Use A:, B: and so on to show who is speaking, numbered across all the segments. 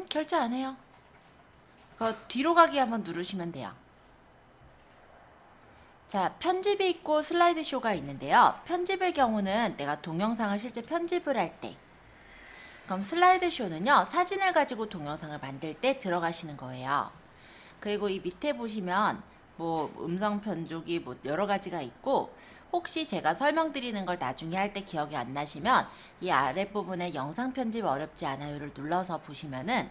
A: 결제 안 해요. 그거 뒤로 가기 한번 누르시면 돼요. 자, 편집이 있고 슬라이드 쇼가 있는데요. 편집의 경우는 내가 동영상을 실제 편집을 할 때, 그럼 슬라이드 쇼는요, 사진을 가지고 동영상을 만들 때 들어가시는 거예요. 그리고 이 밑에 보시면 뭐 음성 편집이 뭐 여러 가지가 있고, 혹시 제가 설명드리는 걸 나중에 할 때 기억이 안 나시면 이 아랫부분에 영상 편집 어렵지 않아요를 눌러서 보시면은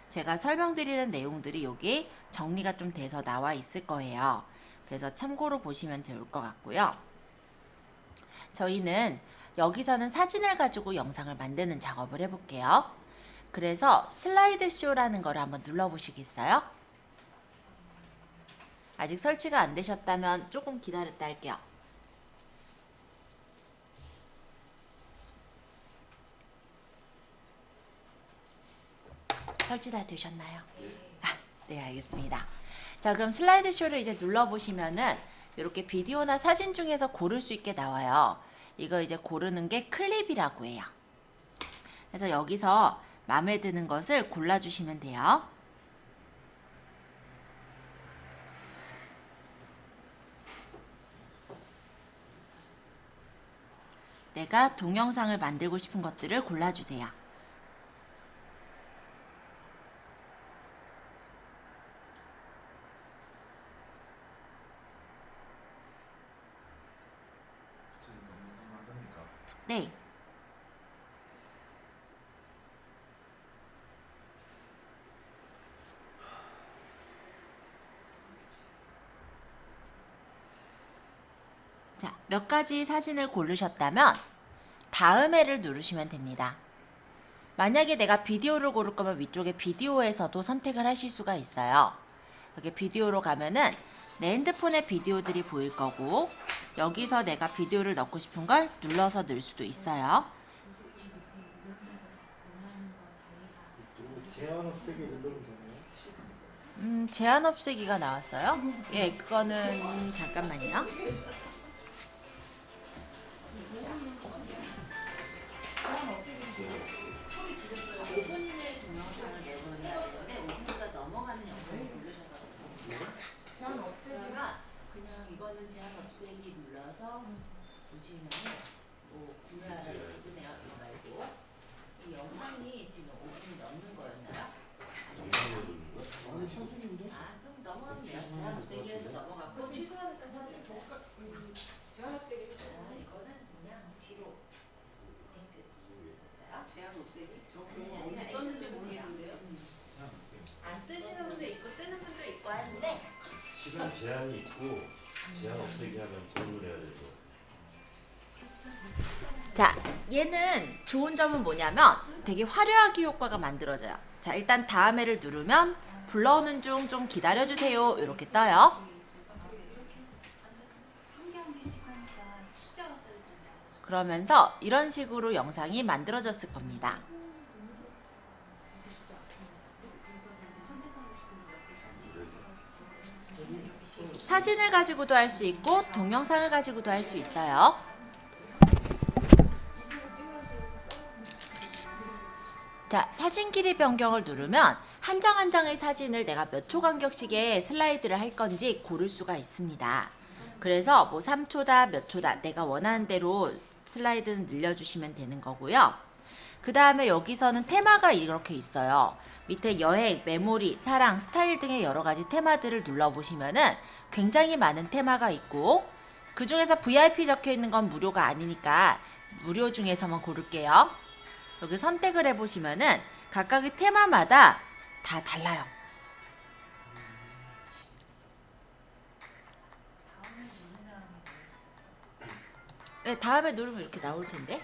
A: 제가 설명드리는 내용들이 여기 정리가 좀 돼서 나와 있을 거예요. 그래서 참고로 보시면 좋을 것 같고요. 저희는 여기서는 사진을 가지고 영상을 만드는 작업을 해볼게요. 그래서 슬라이드 쇼라는 걸 한번 눌러보시겠어요? 아직 설치가 안 되셨다면 조금 기다렸다 할게요. 설치 다 되셨나요? 네, 알겠습니다. 자, 그럼 슬라이드 쇼를 이제 눌러보시면은 이렇게 비디오나 사진 중에서 고를 수 있게 나와요. 이거 이제 고르는 게 클립이라고 해요. 그래서 여기서 마음에 드는 것을 골라주시면 돼요. 내가 동영상을 만들고 싶은 것들을 골라주세요. 네. 자, 몇 가지 사진을 고르셨다면 다음에를 누르시면 됩니다. 만약에 내가 비디오를 고를 거면 위쪽에 비디오에서도 선택을 하실 수가 있어요. 여기 비디오로 가면은 내 핸드폰에 비디오들이 보일 거고, 여기서 내가 비디오를 넣고 싶은 걸 눌러서 넣을 수도 있어요.
B: 제한 없애기 누르면 되나요?
A: 제한 없애기가 나왔어요? 예, 그거는 잠깐만요. 제한 없애기 5분 이내 동영상을 내보내는데 5분보다 넘어가는 영상을 고르셔서 그렇습니다. 제한 없애기가 그냥 이거는 제한 없애기 눌러서 보시면은 뭐 구매하라고 뜨네요. 이거 말고 이 영상이 지금 5분이 넘는 거였나요?
B: 아니 사진인데?
A: 아, 그럼 넘어가면 돼요. 제한 없애기에서 넘어갔고 취소하니까 사진 제한 없애기. 아, 이거는 그냥 뒤로 X 됐어요. 제한 없애기. 저 그거 어디 떴는지 모르겠는데요. 안 뜨시는 분도 있고 뜨는 분도 있고 하는데
C: 시간 제한이 있고 제한 없애기 하면 돈을 해야 돼서.
A: 자, 얘는 좋은 점은 뭐냐면 되게 화려하게 효과가 만들어져요. 자, 일단 다음에를 누르면 불러오는 중 좀 기다려주세요 이렇게 떠요. 그러면서 이런 식으로 영상이 만들어졌을 겁니다. 사진을 가지고도 할 수 있고 동영상을 가지고도 할 수 있어요. 자, 사진 길이 변경을 누르면 한 장 한 장의 사진을 내가 몇 초 간격씩의 슬라이드를 할 건지 고를 수가 있습니다. 그래서 뭐 3초다 몇 초다 내가 원하는 대로 슬라이드는 늘려주시면 되는 거고요. 그 다음에 여기서는 테마가 이렇게 있어요. 밑에 여행, 메모리, 사랑, 스타일 등의 여러 가지 테마들을 눌러보시면은 굉장히 많은 테마가 있고, 그 중에서 VIP 적혀 있는 건 무료가 아니니까 무료 중에서만 고를게요. 여기 선택을 해보시면은 각각의 테마마다 다 달라요. 네, 다음에 누르면 이렇게 나올 텐데.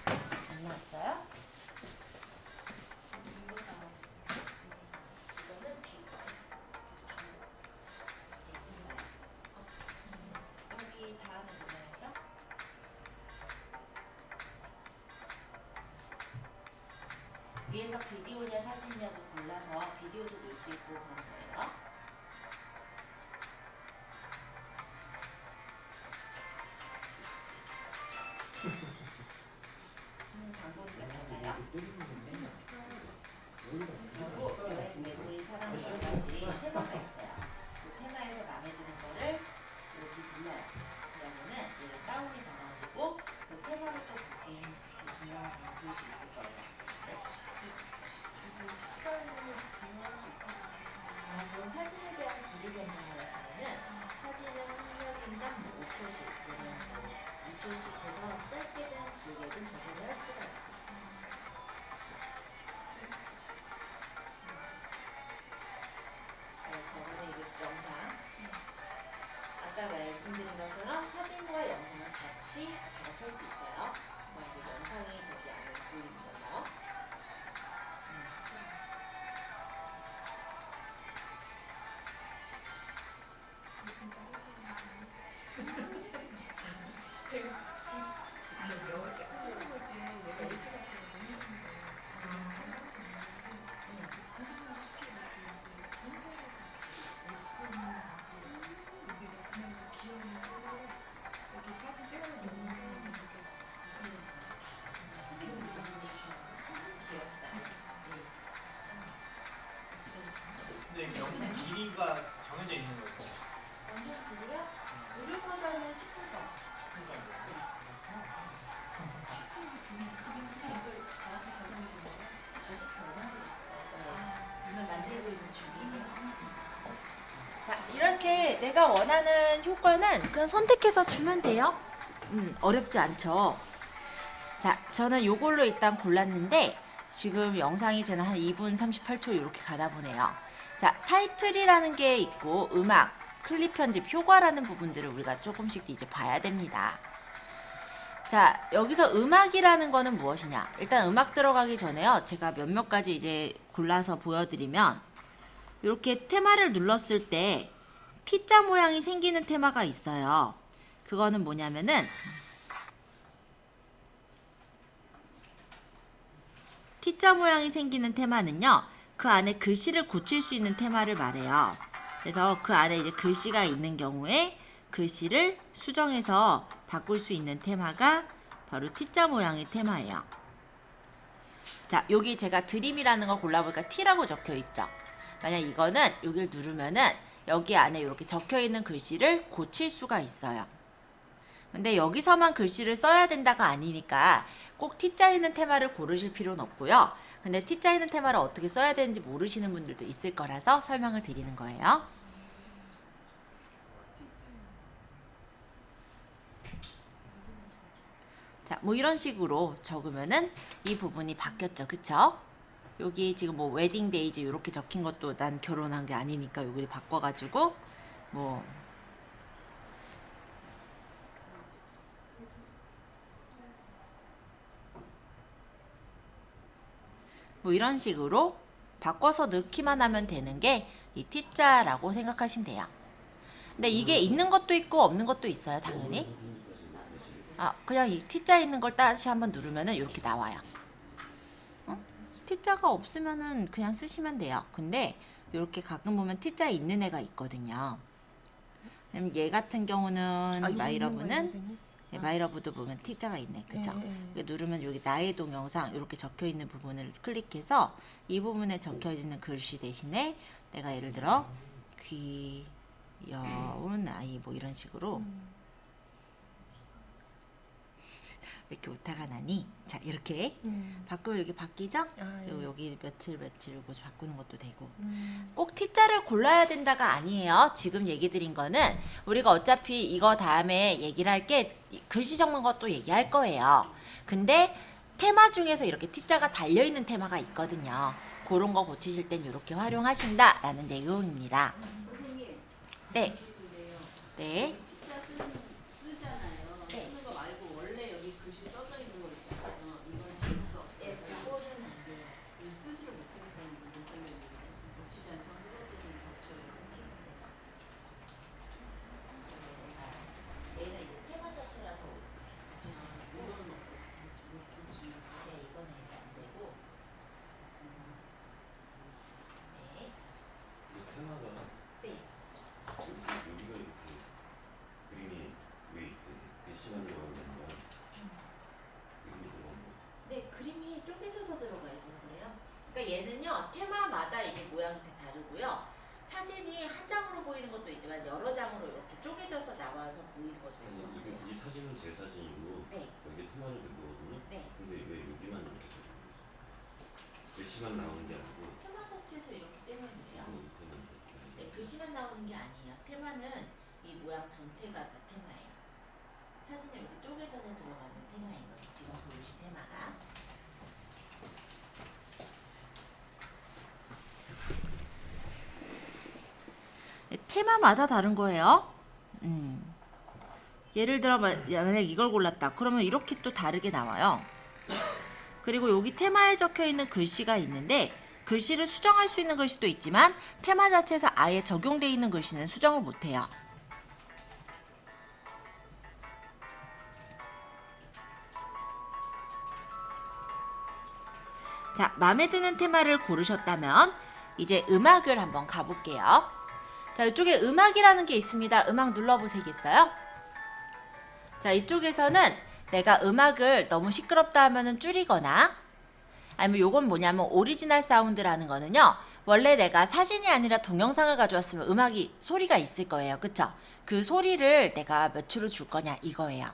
A: 안 나왔어요? 여기 다음에 눌러야죠. 위에서 비디오냐 사진이냐도 골라서 비디오도 넣을 수 있고 그런 거예요. 방법이 달라요. 그리고 내가 했는데 우리 사랑이 여러 가지 테마가 있어요. 그 테마에서 마음에 드는 거를 여기 눌러요. 그러면은 얘가 다운이 돼가지고 그 테마를 또 바뀐 그 분명하게 볼 수 있을 거예요. 시간을 진행할 수 있다. 그럼 사진에 대한 길이 변경을 하시면은 사진은 한 사진당 5초씩 또는 2초씩 해서 짧게든 길게든 조절을 할 수가 있어요. 저번에 이거 영상 아까 말씀드린 것처럼 사진과 영상을 같이 작업할 수 있어요. 이제 영상이 저기 안에 보이는 거죠.
D: 근데 영상 길이가 정해져 있는 거죠.
A: 영상 길이요? 무료 버전은 10분까지. 아직 변하고 있어요. 오늘 만들고 있는 중이에요. 자, 이렇게 내가 원하는 효과는 그냥 선택해서 주면 돼요. 어렵지 않죠. 자, 저는 요걸로 일단 골랐는데 지금 영상이 저는 한 2분 38초 이렇게 가다 보네요. 자, 타이틀이라는 게 있고 음악, 클립 편집, 효과라는 부분들을 우리가 조금씩 이제 봐야 됩니다. 자, 여기서 음악이라는 거는 무엇이냐? 일단 음악 들어가기 전에요. 제가 몇몇 가지 이제 골라서 보여드리면 이렇게 테마를 눌렀을 때 T자 모양이 생기는 테마가 있어요. 그거는 뭐냐면은 T자 모양이 생기는 테마는요. 그 안에 글씨를 고칠 수 있는 테마를 말해요. 그래서 그 안에 이제 글씨가 있는 경우에 글씨를 수정해서 바꿀 수 있는 테마가 바로 T자 모양의 테마예요. 자, 여기 제가 드림이라는 거 골라보니까 T라고 적혀 있죠. 만약 이거는 여기를 누르면은 여기 안에 이렇게 적혀 있는 글씨를 고칠 수가 있어요. 근데 여기서만 글씨를 써야 된다가 아니니까 꼭 T자 있는 테마를 고르실 필요는 없고요. 근데 T자 있는 테마를 어떻게 써야 되는지 모르시는 분들도 있을 거라서 설명을 드리는 거예요. 자, 뭐 이런 식으로 적으면은 이 부분이 바뀌었죠. 그쵸? 여기 지금 뭐 웨딩 데이즈 이렇게 적힌 것도 난 결혼한 게 아니니까 여기 바꿔가지고 뭐 이런 식으로 바꿔서 넣기만 하면 되는 게 이 T자라고 생각하시면 돼요. 근데 이게 있는 것도 있고 없는 것도 있어요, 당연히. 그냥 이 T자 있는 걸 다시 한번 누르면은 이렇게 나와요. T자가 없으면은 그냥 쓰시면 돼요. 근데 이렇게 가끔 보면 T자 있는 애가 있거든요. 얘 같은 경우는 마이러브는 마이러브도 보면 T자가 있네. 그죠? 누르면 여기 나의 동영상 이렇게 적혀 있는 부분을 클릭해서 이 부분에 적혀 있는 글씨 대신에 내가 예를 들어 귀여운 아이 뭐 이런 식으로 왜 이렇게 오타가 나니? 자, 이렇게 바꾸면 여기 바뀌죠? 그리고 여기 며칠 이거 바꾸는 것도 되고 꼭 T자를 골라야 된다가 아니에요. 지금 얘기 드린 거는 우리가 어차피 이거 다음에 얘기를 할 게 글씨 적는 것도 얘기할 거예요. 근데 테마 중에서 이렇게 T자가 달려있는 테마가 있거든요. 그런 거 고치실 땐 이렇게 활용하신다 라는 내용입니다.
E: 선생님,
A: 네.
E: 근데요.
A: 네.
E: 진짜 쓰잖아요.
A: 네.
E: 쓰는 거 말고 원래 여기 글씨 써져 있는 거 있잖아요. 이건 지울 수 없어요.
A: 그거는 안 돼요.
E: 이거 쓰지를 못하겠다는 게 문제인데 고치지 않지만 쓰러지는 겹쳐요.
A: 얘는 이제 테마 자체라서 고칠 수 있고
E: 이거는 못 고치는
A: 이거는 이제 안 되고 네.
C: 이 테마가
A: 네.
C: 여기가 이렇게
A: 그러니까 얘는요 테마마다 이게 모양이 다 다르고요. 사진이 한 장으로 보이는 것도 있지만 여러 장으로 이렇게 쪼개져서 나와서 보이는 것도 있거든요.
C: 이 사진은 제 사진이고
A: 네.
C: 여기 테마는 그거거든요.
A: 네.
C: 근데 왜 여기만 이렇게 되는 거죠? 글씨만 나오는 게 아니고
A: 테마 서치에서 이렇기 때문이에요.
C: 이 테마는
A: 네, 글씨만 나오는 게 아니에요. 테마는 이 모양 전체가 다 테마예요. 사진에 이렇게 쪼개져서 들어가는 테마인 거죠. 지금 보이신 테마가. 네, 테마마다 다른 거예요. 예를 들어 만약 이걸 골랐다. 그러면 이렇게 또 다르게 나와요. 그리고 여기 테마에 적혀 있는 글씨가 있는데 글씨를 수정할 수 있는 글씨도 있지만 테마 자체에서 아예 적용되어 있는 글씨는 수정을 못해요. 자, 마음에 드는 테마를 고르셨다면 이제 음악을 한번 가볼게요. 자, 이쪽에 음악이라는 게 있습니다. 음악 눌러보시겠어요? 자, 이쪽에서는 내가 음악을 너무 시끄럽다 하면은 줄이거나 아니면 요건 뭐냐면 오리지널 사운드라는 거는요. 원래 내가 사진이 아니라 동영상을 가져왔으면 음악이 소리가 있을 거예요. 그쵸? 그 소리를 내가 몇 초로 줄 거냐 이거예요.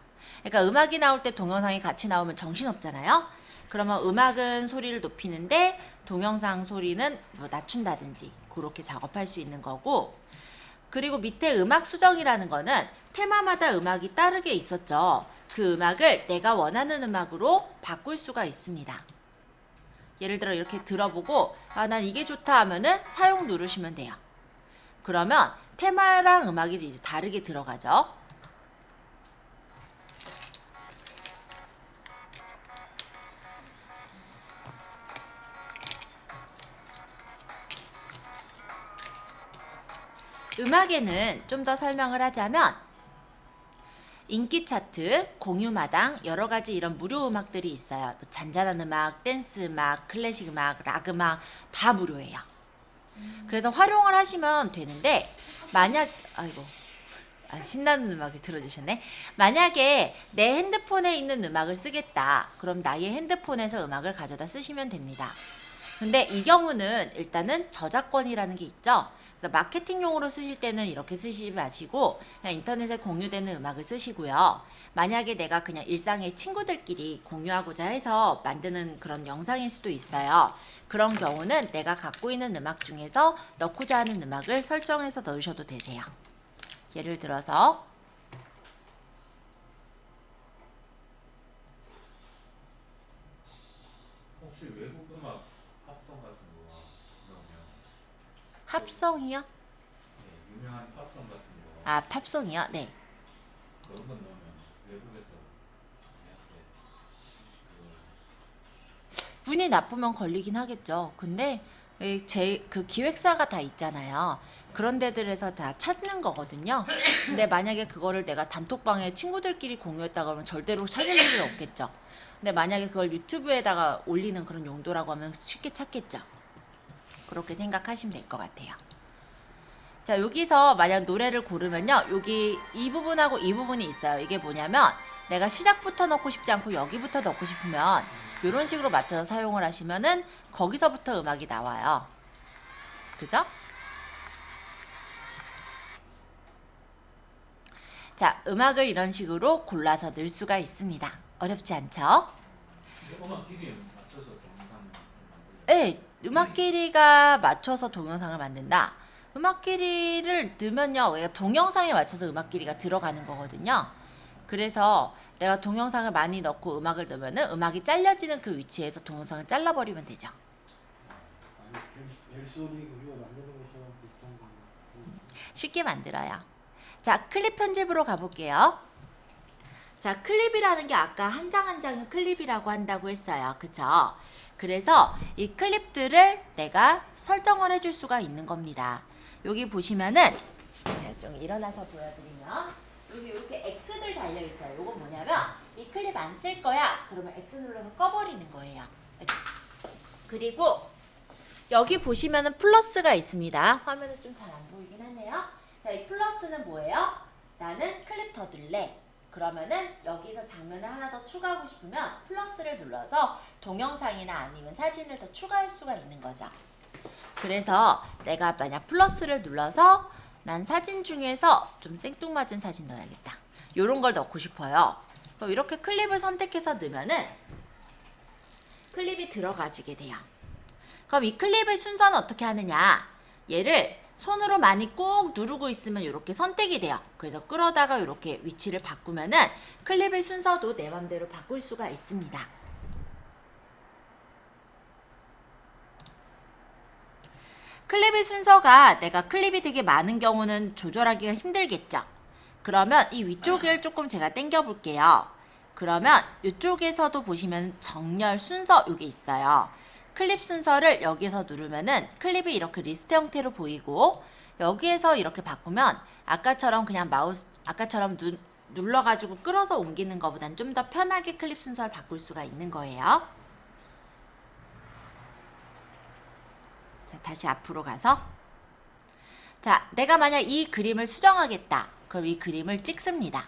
A: 그러니까 음악이 나올 때 동영상이 같이 나오면 정신없잖아요. 그러면 음악은 소리를 높이는데 동영상 소리는 뭐 낮춘다든지 그렇게 작업할 수 있는 거고 그리고 밑에 음악 수정이라는 거는 테마마다 음악이 다르게 있었죠. 그 음악을 내가 원하는 음악으로 바꿀 수가 있습니다. 예를 들어 이렇게 들어보고 아, 난 이게 좋다 하면은 사용 누르시면 돼요. 그러면 테마랑 음악이 이제 다르게 들어가죠. 음악에는 좀 더 설명을 하자면 인기 차트, 공유마당 여러 가지 이런 무료 음악들이 있어요. 또 잔잔한 음악, 댄스 음악, 클래식 음악, 락 음악 다 무료예요. 그래서 활용을 하시면 되는데 만약 신나는 음악을 들어주셨네. 만약에 내 핸드폰에 있는 음악을 쓰겠다. 그럼 나의 핸드폰에서 음악을 가져다 쓰시면 됩니다. 근데 이 경우는 일단은 저작권이라는 게 있죠. 그래서 마케팅용으로 쓰실 때는 이렇게 쓰시지 마시고 그냥 인터넷에 공유되는 음악을 쓰시고요. 만약에 내가 그냥 일상의 친구들끼리 공유하고자 해서 만드는 그런 영상일 수도 있어요. 그런 경우는 내가 갖고 있는 음악 중에서 넣고자 하는 음악을 설정해서 넣으셔도 되세요. 예를 들어서
D: 혹시 외국 음악 합성 같은 거 넣으면
A: 합성이요?
D: 네, 유명한 팝송 같은 거
A: 아, 팝송이요? 네.
D: 그런 거 넣으면 외국에서 그걸
A: 운이 나쁘면 걸리긴 하겠죠. 근데 그 기획사가 다 있잖아요. 그런 데들에서 다 찾는 거거든요. 근데 만약에 그거를 내가 단톡방에 친구들끼리 공유했다 그러면 절대로 찾을 일이 없겠죠. 근데 만약에 그걸 유튜브에다가 올리는 그런 용도라고 하면 쉽게 찾겠죠. 그렇게 생각하시면 될 것 같아요. 자, 여기서 만약 노래를 고르면요. 여기 이 부분하고 이 부분이 있어요. 이게 뭐냐면 내가 시작부터 넣고 싶지 않고 여기부터 넣고 싶으면 이런 식으로 맞춰서 사용을 하시면은 거기서부터 음악이 나와요. 그죠? 자, 음악을 이런 식으로 골라서 넣을 수가 있습니다. 어렵지 않죠?
D: 음악 길이에 맞춰서 동영상을 만들어요.
A: 네, 음악 길이가 맞춰서 동영상을 만든다. 음악 길이를 넣으면요, 동영상에 맞춰서 음악 길이가 들어가는 거거든요. 그래서 내가 동영상을 많이 넣고 음악을 넣으면은 음악이 잘려지는 그 위치에서 동영상을 잘라버리면 되죠.
B: 아니 벨소리 그거 만드는 것처럼 비슷한 거.
A: 쉽게 만들어요. 자, 클립 편집으로 가볼게요. 자, 클립이라는 게 아까 한 장 한 장을 클립이라고 한다고 했어요. 그쵸? 그래서 이 클립들을 내가 설정을 해줄 수가 있는 겁니다. 여기 보시면은 제가 좀 일어나서 보여드리면 여기 이렇게 X들 달려있어요. 이건 뭐냐면 이 클립 안 쓸 거야. 그러면 X 눌러서 꺼버리는 거예요. 그리고 여기 보시면은 플러스가 있습니다. 화면은 좀 잘 안 보이긴 하네요. 자, 이 플러스는 뭐예요? 나는 클립 더 넣을래. 그러면은 여기서 장면을 하나 더 추가하고 싶으면 플러스를 눌러서 동영상이나 아니면 사진을 더 추가할 수가 있는 거죠. 그래서 내가 만약 플러스를 눌러서 난 사진 중에서 좀 생뚱맞은 사진 넣어야겠다. 요런 걸 넣고 싶어요. 그럼 이렇게 클립을 선택해서 넣으면은 클립이 들어가지게 돼요. 그럼 이 클립의 순서는 어떻게 하느냐? 얘를 손으로 많이 꾹 누르고 있으면 이렇게 선택이 돼요. 그래서 끌어다가 이렇게 위치를 바꾸면은 클립의 순서도 내 맘대로 바꿀 수가 있습니다. 클립의 순서가 내가 클립이 되게 많은 경우는 조절하기가 힘들겠죠. 그러면 이 위쪽을 조금 제가 당겨 볼게요. 그러면 이쪽에서도 보시면 정렬 순서 요게 있어요. 클립 순서를 여기에서 누르면은 클립이 이렇게 리스트 형태로 보이고, 여기에서 이렇게 바꾸면 아까처럼 그냥 마우스 아까처럼 눌러가지고 끌어서 옮기는 것보단 좀 더 편하게 클립 순서를 바꿀 수가 있는 거예요. 자, 다시 앞으로 가서, 자, 내가 만약 이 그림을 수정하겠다. 그럼 이 그림을 찍습니다.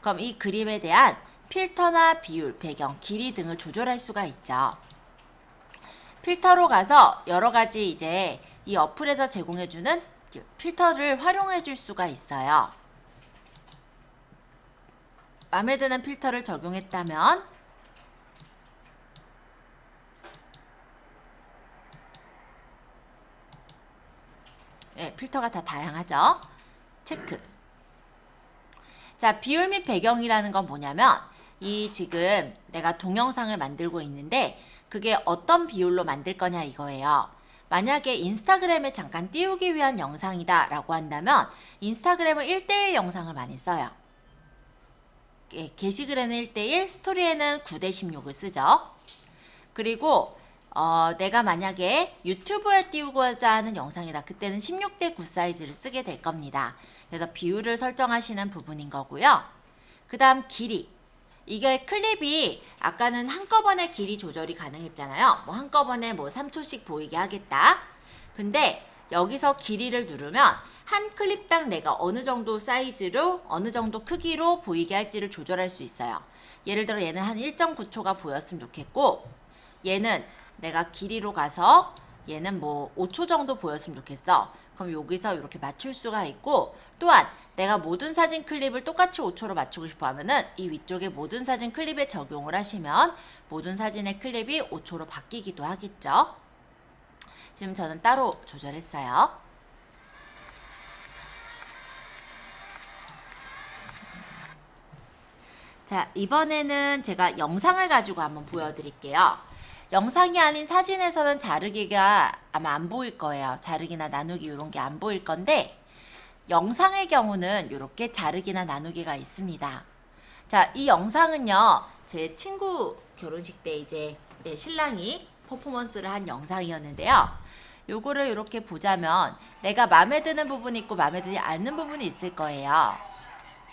A: 그럼 이 그림에 대한 필터나 비율, 배경, 길이 등을 조절할 수가 있죠. 필터로 가서 여러 가지 이제 이 어플에서 제공해주는 필터를 활용해 줄 수가 있어요. 마음에 드는 필터를 적용했다면 네, 필터가 다 다양하죠. 체크. 자, 비율 및 배경이라는 건 뭐냐면 이 지금 내가 동영상을 만들고 있는데 그게 어떤 비율로 만들 거냐 이거예요. 만약에 인스타그램에 잠깐 띄우기 위한 영상이다 라고 한다면 인스타그램은 1:1 영상을 많이 써요. 게시글에는 1:1, 스토리에는 9:16을 쓰죠. 그리고 내가 만약에 유튜브에 띄우고자 하는 영상이다. 그때는 16:9 사이즈를 쓰게 될 겁니다. 그래서 비율을 설정하시는 부분인 거고요. 그 다음 길이. 이게 클립이 아까는 한꺼번에 길이 조절이 가능했잖아요. 뭐 한꺼번에 뭐 3초씩 보이게 하겠다. 근데 여기서 길이를 누르면 한 클립당 내가 어느 정도 사이즈로 어느 정도 크기로 보이게 할지를 조절할 수 있어요. 예를 들어 얘는 한 1.9초가 보였으면 좋겠고, 얘는 내가 길이로 가서 얘는 뭐 5초 정도 보였으면 좋겠어. 그럼 여기서 이렇게 맞출 수가 있고, 또한 내가 모든 사진 클립을 똑같이 5초로 맞추고 싶어 하면은 이 위쪽에 모든 사진 클립에 적용을 하시면 모든 사진의 클립이 5초로 바뀌기도 하겠죠. 지금 저는 따로 조절했어요. 자, 이번에는 제가 영상을 가지고 한번 보여드릴게요. 영상이 아닌 사진에서는 자르기가 아마 안 보일 거예요. 자르기나 나누기 이런 게 안 보일 건데, 영상의 경우는 이렇게 자르기나 나누기가 있습니다. 자, 이 영상은요, 제 친구 결혼식 때 이제 신랑이 퍼포먼스를 한 영상이었는데요. 요거를 이렇게 보자면 내가 마음에 드는 부분이 있고 마음에 들지 않는 부분이 있을 거예요.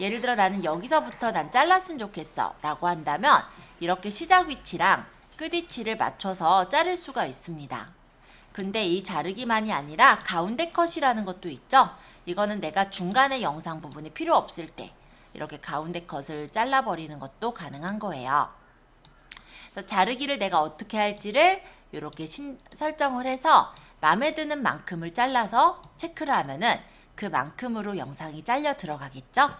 A: 예를 들어 나는 여기서부터 난 잘랐으면 좋겠어 라고 한다면 이렇게 시작 위치랑 끝 위치를 맞춰서 자를 수가 있습니다. 근데 이 자르기만이 아니라 가운데 컷이라는 것도 있죠. 이거는 내가 중간에 영상 부분이 필요 없을 때 이렇게 가운데 컷을 잘라버리는 것도 가능한 거예요. 그래서 자르기를 내가 어떻게 할지를 이렇게 설정을 해서 마음에 드는 만큼을 잘라서 체크를 하면은 그만큼으로 영상이 잘려 들어가겠죠?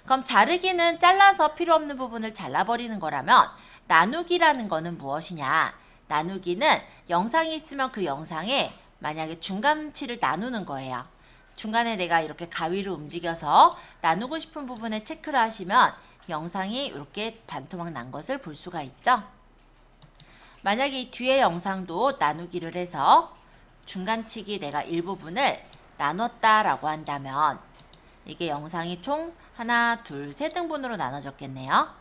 A: 그럼 자르기는 잘라서 필요 없는 부분을 잘라버리는 거라면 나누기라는 거는 무엇이냐? 나누기는 영상이 있으면 그 영상에 만약에 중간치를 나누는 거예요. 중간에 내가 이렇게 가위로 움직여서 나누고 싶은 부분에 체크를 하시면 영상이 이렇게 반토막 난 것을 볼 수가 있죠. 만약에 이 뒤에 영상도 나누기를 해서 중간치기 내가 일부분을 나눴다라고 한다면 이게 영상이 총 하나, 둘, 세 등분으로 나눠졌겠네요.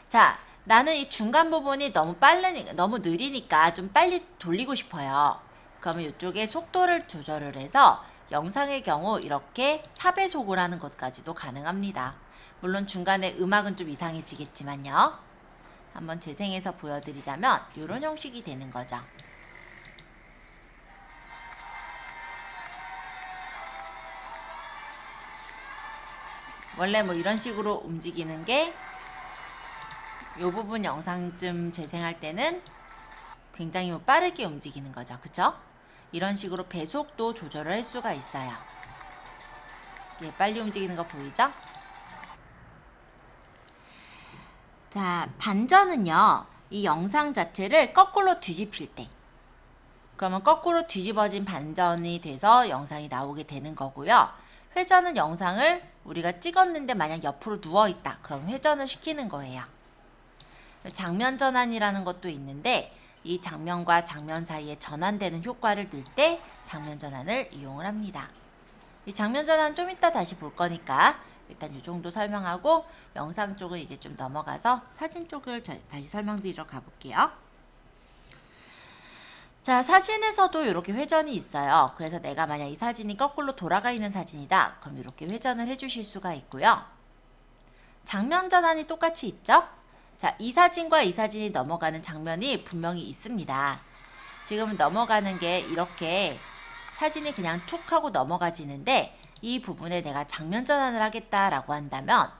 A: 자, 나는 이 중간 부분이 너무 느리니까 좀 빨리 돌리고 싶어요. 그러면 이쪽에 속도를 조절을 해서 영상의 경우 이렇게 4배속을 하는 것까지도 가능합니다. 물론 중간에 음악은 좀 이상해지겠지만요. 한번 재생해서 보여드리자면 이런 형식이 되는 거죠. 원래 뭐 이런 식으로 움직이는 게 이 부분 영상쯤 재생할 때는 굉장히 뭐 빠르게 움직이는 거죠. 그쵸? 이런 식으로 배속도 조절을 할 수가 있어요. 빨리 움직이는 거 보이죠? 자, 반전은요. 이 영상 자체를 거꾸로 뒤집힐 때. 그러면 거꾸로 뒤집어진 반전이 돼서 영상이 나오게 되는 거고요. 회전은 영상을 우리가 찍었는데 만약 옆으로 누워있다. 그럼 회전을 시키는 거예요. 장면 전환이라는 것도 있는데 이 장면과 장면 사이에 전환되는 효과를 낼 때 장면 전환을 이용을 합니다. 이 장면 전환 좀 이따 다시 볼 거니까 일단 이 정도 설명하고 영상 쪽은 이제 좀 넘어가서 사진 쪽을 다시 설명드리러 가볼게요. 자, 사진에서도 이렇게 회전이 있어요. 그래서 내가 만약 이 사진이 거꾸로 돌아가 있는 사진이다. 그럼 이렇게 회전을 해주실 수가 있고요. 장면 전환이 똑같이 있죠? 자, 이 사진과 이 사진이 넘어가는 장면이 분명히 있습니다. 지금은 넘어가는 게 이렇게 사진이 그냥 툭 하고 넘어가지는데 이 부분에 내가 장면 전환을 하겠다라고 한다면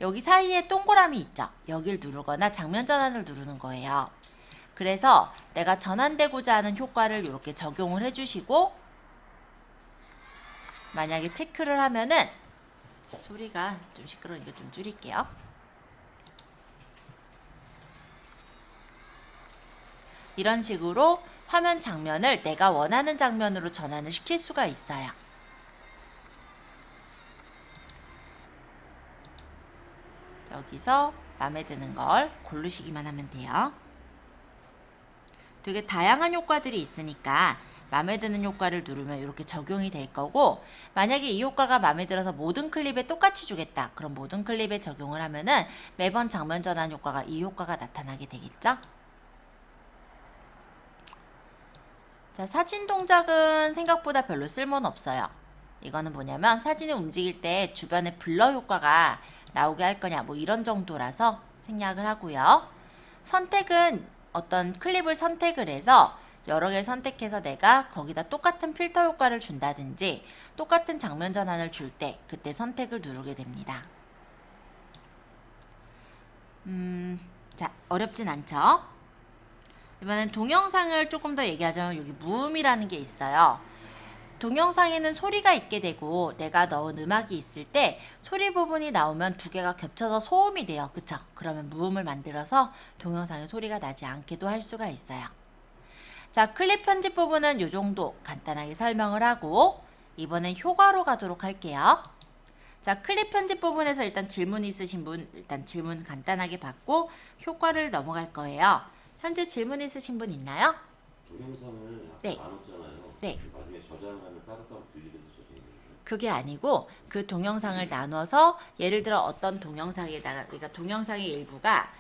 A: 여기 사이에 동그라미 있죠? 여길 누르거나 장면 전환을 누르는 거예요. 그래서 내가 전환되고자 하는 효과를 이렇게 적용을 해주시고 만약에 체크를 하면은 소리가 좀 시끄러우니까 좀 줄일게요. 이런 식으로 화면 장면을 내가 원하는 장면으로 전환을 시킬 수가 있어요. 여기서 마음에 드는 걸 고르시기만 하면 돼요. 되게 다양한 효과들이 있으니까 마음에 드는 효과를 누르면 이렇게 적용이 될 거고, 만약에 이 효과가 마음에 들어서 모든 클립에 똑같이 주겠다. 그럼 모든 클립에 적용을 하면은 매번 장면 전환 효과가 이 효과가 나타나게 되겠죠? 자, 사진 동작은 생각보다 별로 쓸모는 없어요. 이거는 뭐냐면 사진이 움직일 때 주변에 블러 효과가 나오게 할 거냐 뭐 이런 정도라서 생략을 하고요. 선택은 어떤 클립을 선택을 해서 여러 개를 선택해서 내가 거기다 똑같은 필터 효과를 준다든지 똑같은 장면 전환을 줄 때 그때 선택을 누르게 됩니다. 자, 어렵진 않죠? 이번엔 동영상을 조금 더 얘기하자면 여기 무음이라는 게 있어요. 동영상에는 소리가 있게 되고 내가 넣은 음악이 있을 때 소리 부분이 나오면 두 개가 겹쳐서 소음이 돼요. 그쵸? 그러면 무음을 만들어서 동영상에 소리가 나지 않게도 할 수가 있어요. 자, 클립 편집 부분은 이 정도 간단하게 설명을 하고 이번엔 효과로 가도록 할게요. 자, 클립 편집 부분에서 일단 질문 있으신 분 일단 질문 간단하게 받고 효과를 넘어갈 거예요. 현재 질문 있으신 분 있나요?
C: 동영상을 아까
A: 네.
C: 나눴잖아요.
A: 네.
C: 나중에 저장하면 따로따로 분리돼서 저장이 되는
A: 그게 아니고 그 동영상을 나눠서 예를 들어 어떤 동영상에다가 그러니까 동영상의 일부가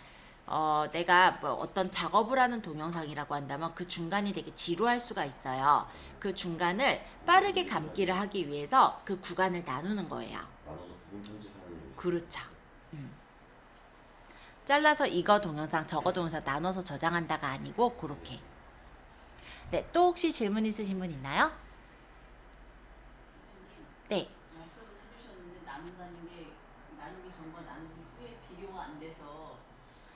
A: 내가 뭐 어떤 작업을 하는 동영상이라고 한다면 그 중간이 되게 지루할 수가 있어요. 그 중간을 빠르게 감기를 하기 위해서 그 구간을 나누는 거예요.
C: 나눠서 부분 편집하는 거.
A: 그렇죠. 잘라서 이거 동영상 저거 동영상 나눠서 저장한다가 아니고 그렇게. 네, 또 혹시 질문 있으신 분 있나요?
E: 교수님,
A: 네.
E: 말씀을 해주셨는데 나눈다는 게 나누기 전과 나누기 후에 비교가 안 돼서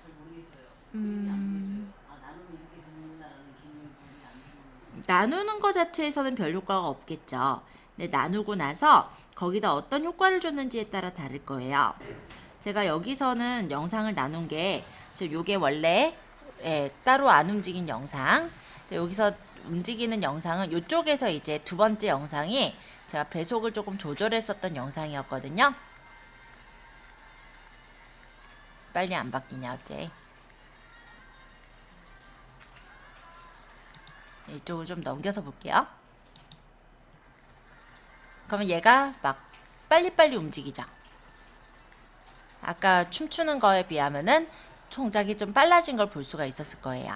E: 잘 모르겠어요. 그림이 안 보여져요. 아, 나누면 이렇게 되는구나라는 개념이 분명히 안 들어오는
A: 나누는 거 자체에서는 별 효과가 없겠죠. 근데 나누고 나서 거기다 어떤 효과를 줬는지에 따라 다를 거예요. 제가 여기서는 영상을 나눈 게 지금 요게 원래 따로 안 움직인 영상. 여기서 움직이는 영상은 이쪽에서 이제 두 번째 영상이 제가 배속을 조금 조절했었던 영상이었거든요. 빨리 안 바뀌냐 어째. 이쪽을 좀 넘겨서 볼게요. 그러면 얘가 막 빨리빨리 움직이죠. 아까 춤추는 거에 비하면은 동작이 좀 빨라진 걸 볼 수가 있었을 거예요.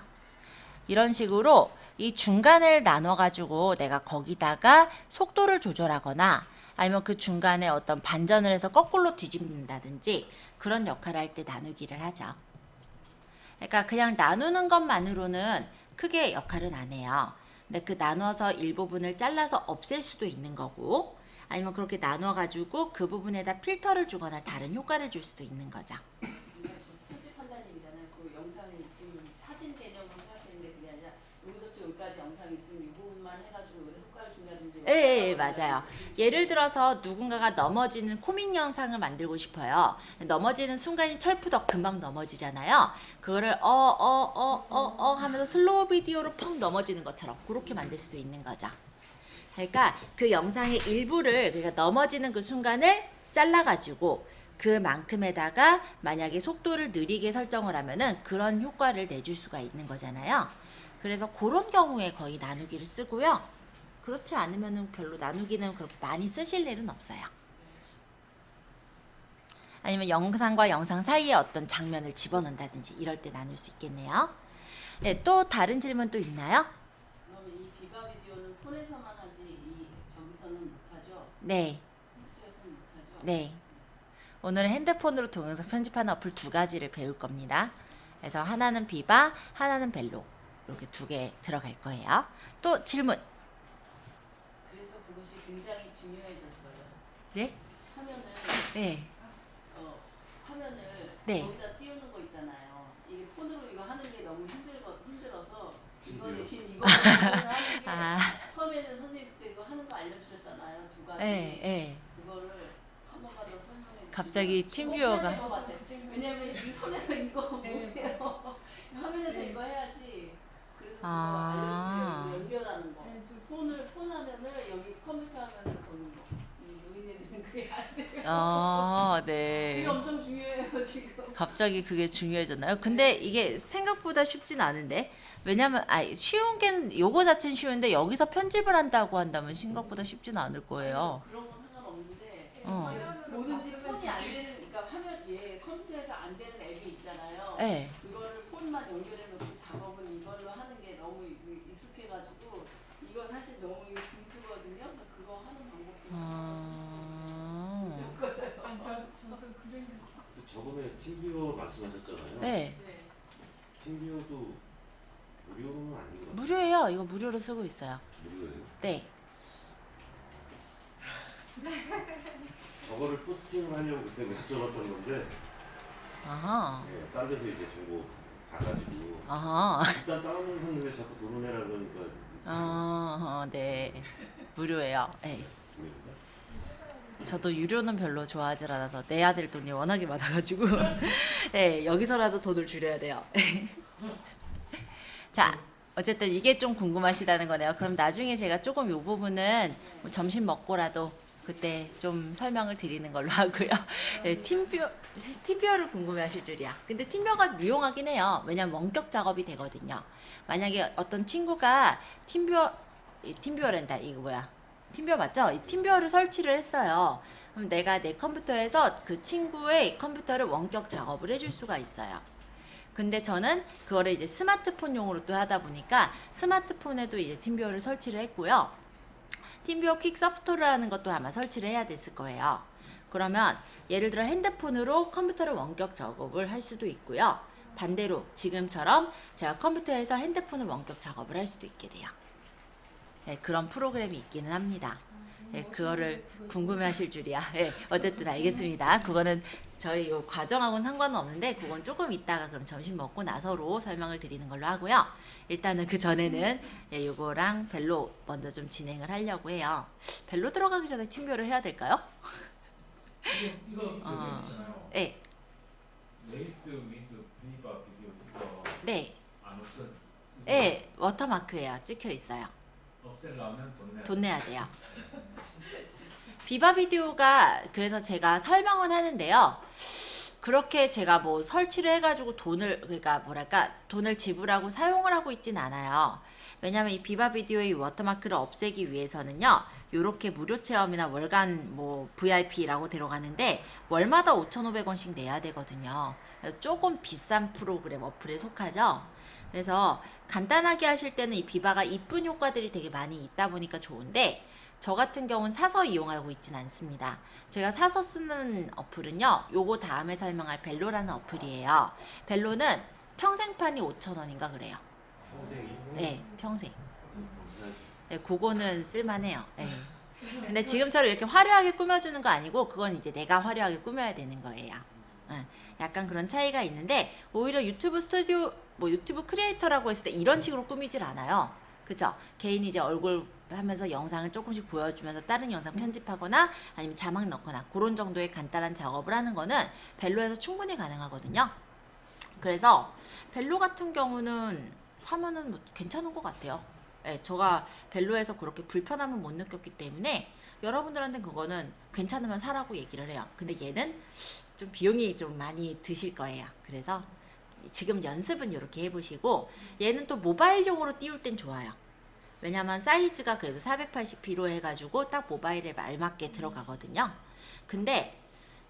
A: 이런 식으로 이 중간을 나눠 가지고 내가 거기다가 속도를 조절하거나 아니면 그 중간에 어떤 반전을 해서 거꾸로 뒤집는다든지 그런 역할을 할 때 나누기를 하죠. 그러니까 그냥 나누는 것만으로는 크게 역할은 안 해요. 근데 그 나눠서 일부분을 잘라서 없앨 수도 있는 거고 아니면 그렇게 나눠가지고 그 부분에다 필터를 주거나 다른 효과를 줄 수도 있는 거죠.
E: 그러니까 편집한다는 얘기잖아요. 그 영상이 지금 사진 개념으로 생각했는데 그게 아니라 여기서부터 여기까지 영상이 있으면 이 부분만 해가지고 효과를 준다든지.
A: 예, 맞아요. 예를 들어서 누군가가 넘어지는 코믹 영상을 만들고 싶어요. 넘어지는 순간이 철푸덕 금방 넘어지잖아요. 그거를 하면서 슬로우 비디오로 펑 넘어지는 것처럼 그렇게 만들 수도 있는 거죠. 그러니까 그 영상의 일부를 그러니까 넘어지는 그 순간을 잘라가지고 그만큼에다가 만약에 속도를 느리게 설정을 하면은 그런 효과를 내줄 수가 있는 거잖아요. 그래서 그런 경우에 거의 나누기를 쓰고요. 그렇지 않으면은 별로 나누기는 그렇게 많이 쓰실 일은 없어요. 아니면 영상과 영상 사이에 어떤 장면을 집어넣는다든지 이럴 때 나눌 수 있겠네요. 네, 또 다른 질문 또 있나요?
E: 그러면 이 비바 비디오는 폰에서만 하지 이 저기서는 못하죠?
A: 네,
E: 컴퓨터에서는 못하죠?
A: 네. 오늘은 핸드폰으로 동영상 편집하는 어플 두 가지를 배울 겁니다. 그래서 하나는 비바, 하나는 벨로 이렇게 두 개 들어갈 거예요. 또 질문.
E: 그래서 그것이 굉장히 중요해졌어요.
A: 네?
E: 화면을
A: 네.
E: 화면을
A: 네.
E: 거기다 띄우는 거 있잖아요. 이게 폰으로 이거 하는 게 너무 힘들어서 이거 대신 이거 하는 게
A: 아,
E: 처음에는 선생님 그때 이거 하는 거 알려주셨잖아요. 두 가지.
A: 네, 네.
E: 그거를 한 번만 더 설명해 주시면
A: 갑자기 팀뷰어가
E: 왜냐면 이 손에서 이거 못해요. 화면에서 이거 해야지. 그래서 그거
A: 아.
E: 알려주세요. 이거 연결하는 거. 폰 화면을 여기 컴퓨터 화면을 보는 거. 노인네들은 그게 안 돼요.
A: 네.
E: 그게 엄청 중요해요 지금.
A: 갑자기 그게 중요해졌나요? 근데 이게 생각보다 쉽진 않은데 왜냐면 쉬운 게 요거 자체는 쉬운데 여기서 편집을 한다고 한다면 생각보다 쉽진 않을 거예요.
E: 그런 건 상관없는데
A: 어.
E: 뭐든지 폰이 안 되는 그러니까 화면 컴퓨터에서 안 되는 앱이 있잖아요.
A: 네.
E: 그거를 폰만 연결해 놓고 작업은 이걸로 하는 게 너무 익숙해가지고 이거 사실 너무 붕 뜨거든요. 그러니까 그거 하는 방법 좀 바꿔서요.
F: 저도 그 생각했어요.
C: 저번에 팀뷰어 말씀하셨잖아요.
A: 네.
E: 네.
C: 팀뷰어도 무료는 아닌 것 같아요.
A: 무료예요. 이거 무료로 쓰고 있어요.
C: 무료예요?
A: 네.
C: 저거를 포스팅을 하려고 그때 여쭤봤던 건데
A: 아하.
C: 네, 딴 데서 이제 정보 봐가지고
A: 아하.
C: 일단 다운로드는 왜 자꾸 돈을 내라 그러니까
A: 네. 무료예요. 네.
C: 그러니까.
A: 저도 유료는 별로 좋아하지 않아서 내야 될 돈이 워낙에 많아가지고 네, 여기서라도 돈을 줄여야 돼요. 자, 어쨌든 이게 좀 궁금하시다는 거네요. 그럼 나중에 제가 조금 이 부분은 뭐 점심 먹고라도 그때 좀 설명을 드리는 걸로 하고요. 네, 팀뷰어를 궁금해하실 줄이야. 근데 팀뷰어가 유용하긴 해요. 왜냐면 원격 작업이 되거든요. 만약에 어떤 친구가 팀뷰어란다. 이거 뭐야? 팀뷰어 맞죠? 이 팀뷰어를 설치를 했어요. 그럼 내가 내 컴퓨터에서 그 친구의 컴퓨터를 원격 작업을 해줄 수가 있어요. 근데 저는 그거를 이제 스마트폰용으로 또 하다 보니까 스마트폰에도 이제 팀뷰어를 설치를 했고요. 팀뷰어 퀵 소프트라는 것도 아마 설치를 해야 됐을 거예요. 그러면 예를 들어 핸드폰으로 컴퓨터를 원격 작업을 할 수도 있고요. 반대로 지금처럼 제가 컴퓨터에서 핸드폰을 원격 작업을 할 수도 있게 돼요. 네, 그런 프로그램이 있기는 합니다. 네, 그거를 궁금해하실 줄이야. 네, 어쨌든 알겠습니다. 그거는 저희 요 과정하고는 상관은 없는데 그건 조금 이따가 그럼 점심 먹고 나서로 설명을 드리는 걸로 하고요. 일단은 그 전에는 예, 요거랑 벨로 먼저 좀 진행을 하려고 해요. 벨로 들어가기 전에 팀뷰어를 해야 될까요?
D: 이거 저기 있잖아요.
A: 네,
D: 레이트 위드 비바 비디오 이거
A: 네,
D: 안 없어.
A: 네, 워터마크예요. 찍혀 있어요.
D: 없애려면 돈
A: 돈 내야 돼요. 비바 비디오가 그래서 제가 설명은 하는데요. 그렇게 제가 뭐 설치를 해가지고 그러니까 뭐랄까 돈을 지불하고 사용을 하고 있진 않아요. 왜냐면 이 비바 비디오의 워터마크를 없애기 위해서는요. 요렇게 무료 체험이나 월간 뭐 VIP라고 들어가는데 월마다 5,500원씩 내야 되거든요. 그래서 조금 비싼 프로그램 어플에 속하죠. 그래서 간단하게 하실 때는 이 비바가 이쁜 효과들이 되게 많이 있다 보니까 좋은데 저 같은 경우는 사서 이용하고 있진 않습니다. 제가 사서 쓰는 어플은요. 요거 다음에 설명할 벨로라는 어플이에요. 벨로는 평생판이 5,000원인가 그래요.
C: 평생이?
A: 네, 평생. 네, 그거는 쓸만해요. 네. 근데 지금처럼 이렇게 화려하게 꾸며주는 거 아니고 그건 이제 내가 화려하게 꾸며야 되는 거예요. 약간 그런 차이가 있는데 오히려 유튜브 스튜디오 뭐 유튜브 크리에이터라고 했을 때 이런 식으로 꾸미질 않아요. 그죠? 개인이 이제 얼굴 하면서 영상을 조금씩 보여주면서 다른 영상 편집하거나 아니면 자막 넣거나 그런 정도의 간단한 작업을 하는 거는 벨로에서 충분히 가능하거든요. 그래서 벨로 같은 경우는 사면은 뭐 괜찮은 것 같아요. 네, 제가 벨로에서 그렇게 불편함을 못 느꼈기 때문에 여러분들한테는 그거는 괜찮으면 사라고 얘기를 해요. 근데 얘는 좀 비용이 좀 많이 드실 거예요. 그래서 지금 연습은 이렇게 해보시고 얘는 또 모바일용으로 띄울 땐 좋아요. 왜냐면 사이즈가 그래도 480p로 해가지고 딱 모바일에 알맞게 들어가거든요. 근데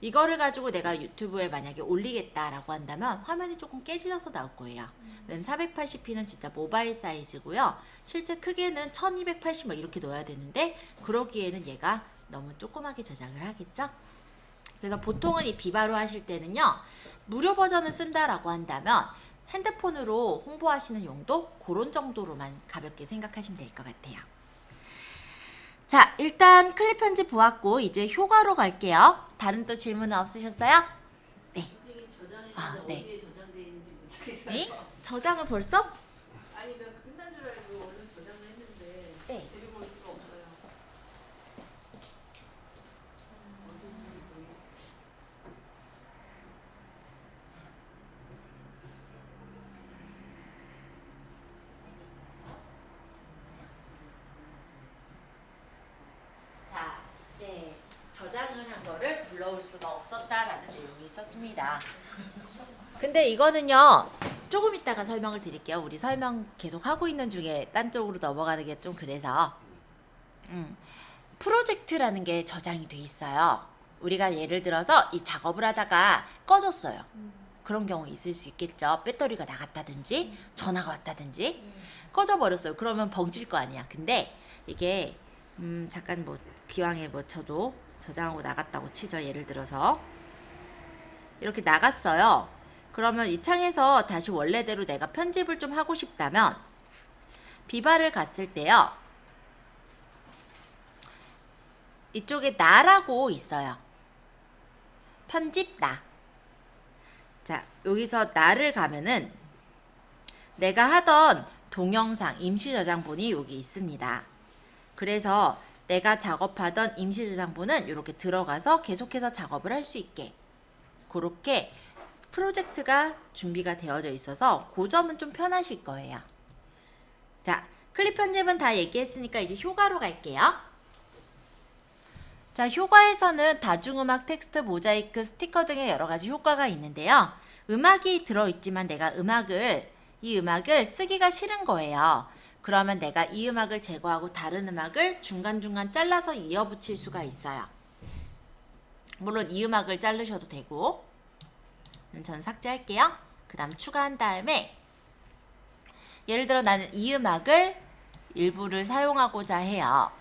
A: 이거를 가지고 내가 유튜브에 만약에 올리겠다라고 한다면 화면이 조금 깨지셔서 나올 거예요. 왜냐면 480p는 진짜 모바일 사이즈고요. 실제 크기는 1280 막 이렇게 넣어야 되는데 그러기에는 얘가 너무 조그맣게 저장을 하겠죠? 그래서 보통은 이 비바로 하실 때는요. 무료 버전을 쓴다라고 한다면 핸드폰으로 홍보하시는 용도 그런 정도로만 가볍게 생각하시면 될 것 같아요. 자, 일단 클립 편집 보았고 이제 효과로 갈게요. 다른 또 질문은 없으셨어요? 네.
E: 선생님 저장했는데
A: 네.
E: 어디에 저장돼 있는지 못 찾겠어요.
A: 네? 저장을 벌써?
E: 아니 나 끝난 줄 알고 얼른 저장을 했는데
A: 네.
E: 데리고 올 수가 없어요. 어디인지 모르겠어요.
A: 자, 이제 저장을 한 거를 불러올 수가 없었다라는 내용이 있었습니다. 근데 이거는요, 조금 이따가 설명을 드릴게요. 우리 설명 계속 하고 있는 중에 딴 쪽으로 넘어가는 게 좀 그래서. 프로젝트라는 게 저장이 돼 있어요. 우리가 예를 들어서 이 작업을 하다가 꺼졌어요. 그런 경우 있을 수 있겠죠. 배터리가 나갔다든지 전화가 왔다든지 꺼져버렸어요. 그러면 벙칠 거 아니야. 근데 이게 잠깐 뭐 기왕에 뭐 저도 저장하고 나갔다고 치죠. 예를 들어서 이렇게 나갔어요. 그러면 이 창에서 다시 원래대로 내가 편집을 좀 하고 싶다면 비바를 갔을 때요. 이쪽에 나라고 있어요. 편집 나. 자, 여기서 나를 가면은 내가 하던 동영상 임시 저장본이 여기 있습니다. 그래서 내가 작업하던 임시 저장본은 이렇게 들어가서 계속해서 작업을 할 수 있게 그렇게 프로젝트가 준비가 되어져 있어서 그 점은 좀 편하실 거예요. 자, 클립 편집은 다 얘기했으니까 이제 효과로 갈게요. 자, 효과에서는 다중음악, 텍스트, 모자이크, 스티커 등의 여러 가지 효과가 있는데요. 음악이 들어있지만 내가 이 음악을 쓰기가 싫은 거예요. 그러면 내가 이 음악을 제거하고 다른 음악을 중간중간 잘라서 이어붙일 수가 있어요. 물론 이 음악을 자르셔도 되고 전 삭제할게요. 그 다음 추가한 다음에 예를 들어 나는 이 음악을 일부를 사용하고자 해요.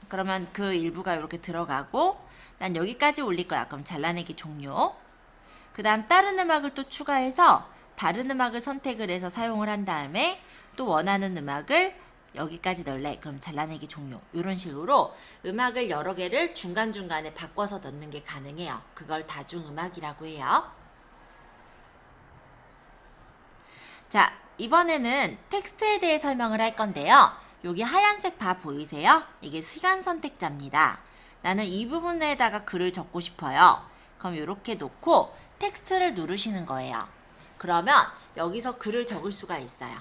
A: 그러면 그 일부가 이렇게 들어가고 난 여기까지 올릴 거야. 그럼 잘라내기 종료. 그 다음 다른 음악을 또 추가해서 다른 음악을 선택을 해서 사용을 한 다음에 또 원하는 음악을 여기까지 넣을래. 그럼 잘라내기 종료. 이런 식으로 음악을 여러 개를 중간중간에 바꿔서 넣는 게 가능해요. 그걸 다중음악이라고 해요. 자, 이번에는 텍스트에 대해 설명을 할 건데요. 여기 하얀색 바 보이세요? 이게 시간 선택자입니다. 나는 이 부분에다가 글을 적고 싶어요. 그럼 이렇게 놓고 텍스트를 누르시는 거예요. 그러면 여기서 글을 적을 수가 있어요.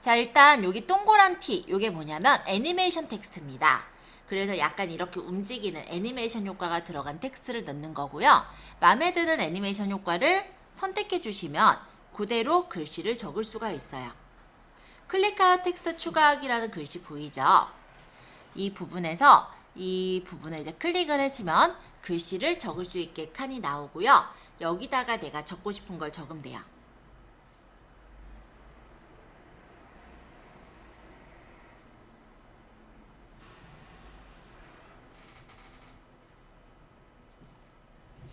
A: 자, 일단 여기 동그란 티, 이게 뭐냐면 애니메이션 텍스트입니다. 그래서 약간 이렇게 움직이는 애니메이션 효과가 들어간 텍스트를 넣는 거고요. 마음에 드는 애니메이션 효과를 선택해 주시면 그대로 글씨를 적을 수가 있어요. 클릭하여 텍스트 추가하기라는 글씨 보이죠? 이 부분에서 이 부분에 이제 클릭을 하시면 글씨를 적을 수 있게 칸이 나오고요. 여기다가 내가 적고 싶은 걸 적으면 돼요.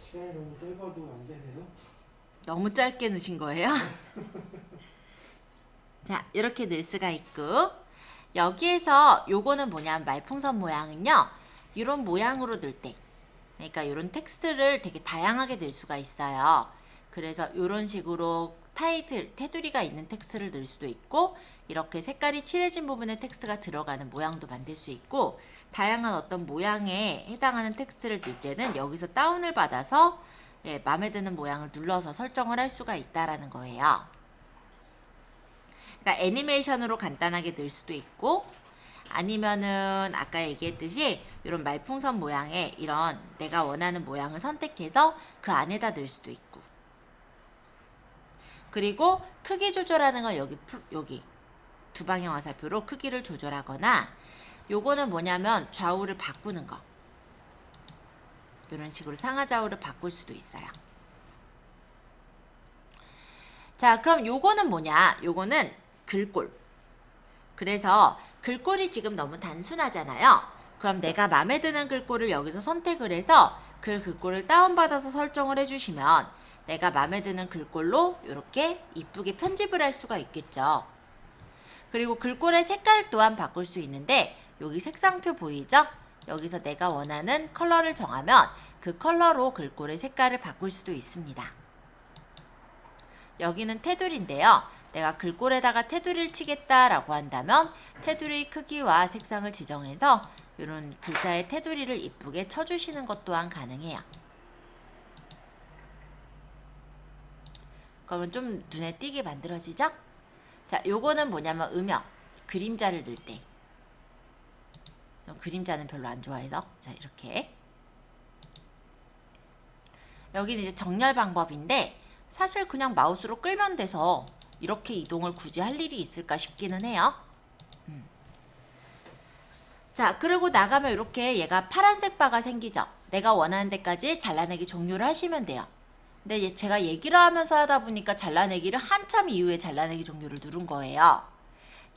B: 시간이 너무 짧아도 안 되네요.
A: 너무 짧게 넣으신 거예요? 자, 이렇게 넣을 수가 있고, 여기에서 요거는 뭐냐면 말풍선 모양은요, 이런 모양으로 넣을 때, 그러니까 이런 텍스트를 되게 다양하게 넣을 수가 있어요. 그래서 이런 식으로 테두리가 있는 텍스트를 넣을 수도 있고, 이렇게 색깔이 칠해진 부분에 텍스트가 들어가는 모양도 만들 수 있고, 다양한 어떤 모양에 해당하는 텍스트를 넣을 때는 여기서 다운을 받아서 마음에 드는 모양을 눌러서 설정을 할 수가 있다라는 거예요. 그러니까 애니메이션으로 간단하게 넣을 수도 있고, 아니면은 아까 얘기했듯이 이런 말풍선 모양의 이런 내가 원하는 모양을 선택해서 그 안에다 넣을 수도 있고, 그리고 크기 조절하는 건 여기 두 방향 화살표로 크기를 조절하거나, 요거는 뭐냐면 좌우를 바꾸는 거, 이런 식으로 상하 좌우를 바꿀 수도 있어요. 자, 그럼 요거는 뭐냐? 요거는 글꼴. 그래서 글꼴이 지금 너무 단순하잖아요. 그럼 내가 마음에 드는 글꼴을 여기서 선택을 해서 그 글꼴을 다운받아서 설정을 해주시면 내가 마음에 드는 글꼴로 이렇게 이쁘게 편집을 할 수가 있겠죠. 그리고 글꼴의 색깔 또한 바꿀 수 있는데, 여기 색상표 보이죠? 여기서 내가 원하는 컬러를 정하면 그 컬러로 글꼴의 색깔을 바꿀 수도 있습니다. 여기는 테두리인데요. 내가 글꼴에다가 테두리를 치겠다라고 한다면 테두리 크기와 색상을 지정해서 이런 글자의 테두리를 이쁘게 쳐주시는 것 또한 가능해요. 그러면 좀 눈에 띄게 만들어지죠? 자, 요거는 뭐냐면 음영, 그림자를 넣을 때. 그림자는 별로 안 좋아해서, 자, 이렇게. 여기는 이제 정렬 방법인데, 사실 그냥 마우스로 끌면 돼서 이렇게 이동을 굳이 할 일이 있을까 싶기는 해요. 자, 그리고 나가면 이렇게 얘가 파란색 바가 생기죠. 내가 원하는 데까지 잘라내기 종료를 하시면 돼요. 근데 제가 얘기를 하면서 하다 보니까 잘라내기를 한참 이후에 잘라내기 종료를 누른 거예요.